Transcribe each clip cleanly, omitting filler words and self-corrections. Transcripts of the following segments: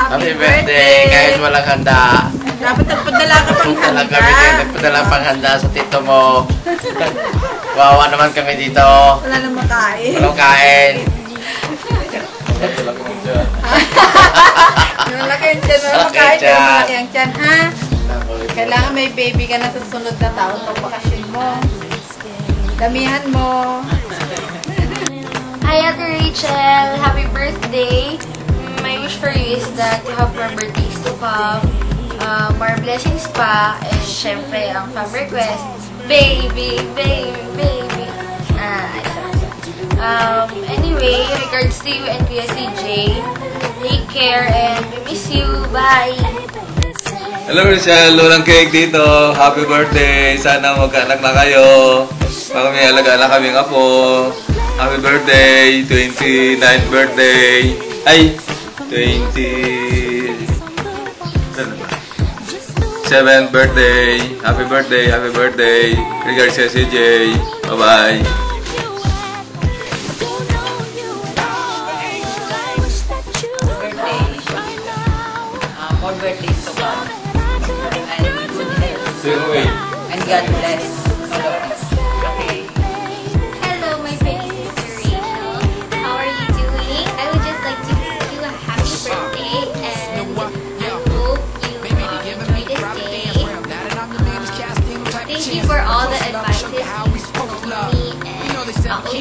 Happy birthday! Kahit walang handa. Dapat nagpadala ka pang handa. Nagpadala pang handa sa tito mo. Wawa naman kami dito. Wala nang makain. Walang kain. Malaki ang tiyan, makain ka, malaki ang tiyan, ha? Kailangan may baby ka na sa sunod na taon pag bakasyon mo. Damihan mo. Hi, Ate Rachel. Happy birthday. My wish for you is that you have more birthdays to come. More blessings pa. And syempre, ang fam request, baby, baby, baby. Anyway, regards to you and Kuya CJ. Take care and we miss you. Bye! Hello Rachel, walang cake dito. Happy birthday. Sana magkaanak na kayo. Baka may alaga na kaming apo. Happy birthday, 29th birthday. Ay, 27th birthday. Happy birthday, happy birthday. Regards sa CJ. Bye-bye. More birthdays to come. And God bless all of us. Okay. Hello, my baby sister Rachel. How are you doing? I would just like to wish you a happy birthday and I hope you enjoy this day. Thank you for all the advices you spoke to me and always in mind.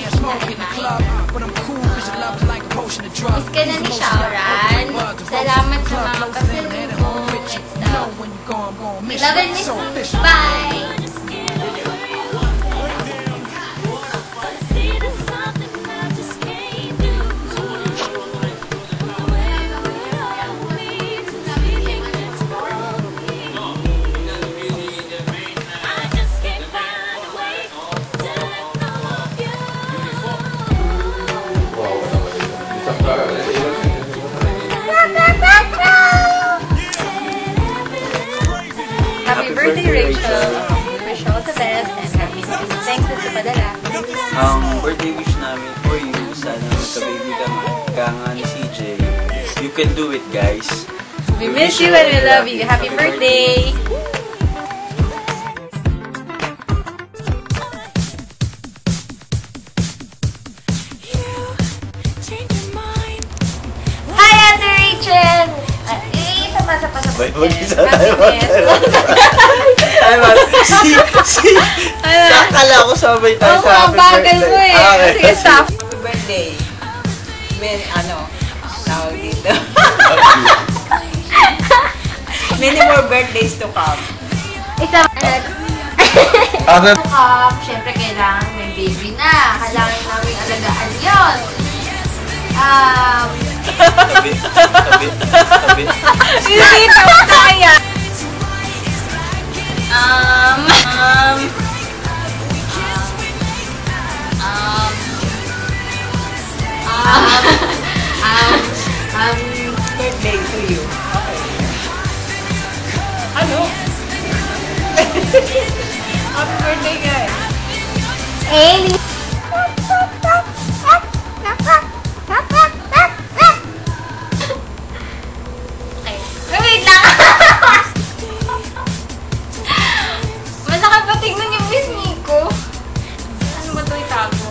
Miss ka na ni Shaoran. Salamat sa mga pasalubong and stuff. Love and miss you. Bye! Happy birthday, Rachel. Wish you all the best and happy birthday. Thanks na sa padala. Ang birthday wish namin for you, sana magka-baby ka nga ni CJ. You can do it, guys. We miss you and we love you. Happy birthday! Hi, Ate Rachel! Isa pa. Mag-isa tayo. Akala ko sabay tayo sa happy bagal mo birthday. eh. Sige, stop. Happy birthday. Tawag dito. Many more birthdays to come. Isa Siyempre, kailangan may baby na. Kailangan namin alagaan yun. Tabi. Hindi na kaya. Birthday to you. Okay. Ano? Happy birthday, guys. Hey, wait lang. Masakit pa tignan yung Miss Miko. Ano ba ito itago?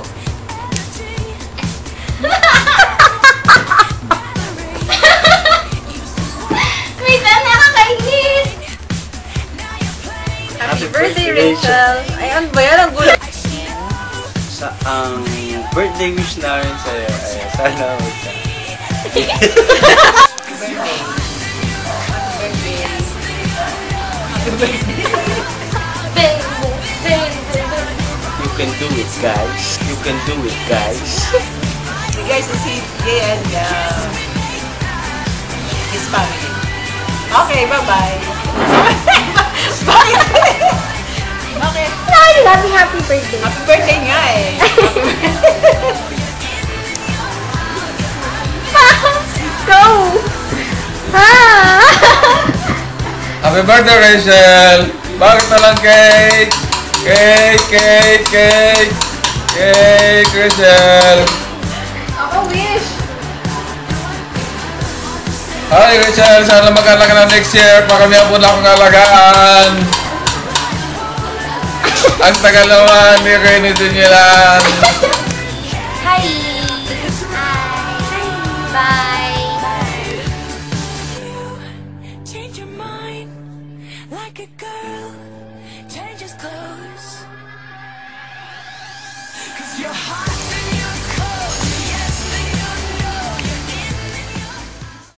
Wait lang, nakakainis. Happy birthday, Rachel. Ay, ano ba yan? Ang gulo. Sa ang birthday wish namin sa'yo ay sana magka. Happy birthday. Happy birthday. You can do it, guys. You can do it, guys. You guys will see Jay and his family. Okay, bye-bye. Bakit? Okay. Happy birthday. Happy birthday nga eh. Go! Happy birthday Rachel! Bakit na lang cake? Cake, Rachel! Ako wish. Hi Rachel, sana mag-anak ka na next year. Pakamihan po na akong alagaan. Ang tagal naman, hindi kayo nito nyo lang. Hi! Bye! Change your mind like a girl changes clothes. 'Cause you're hot.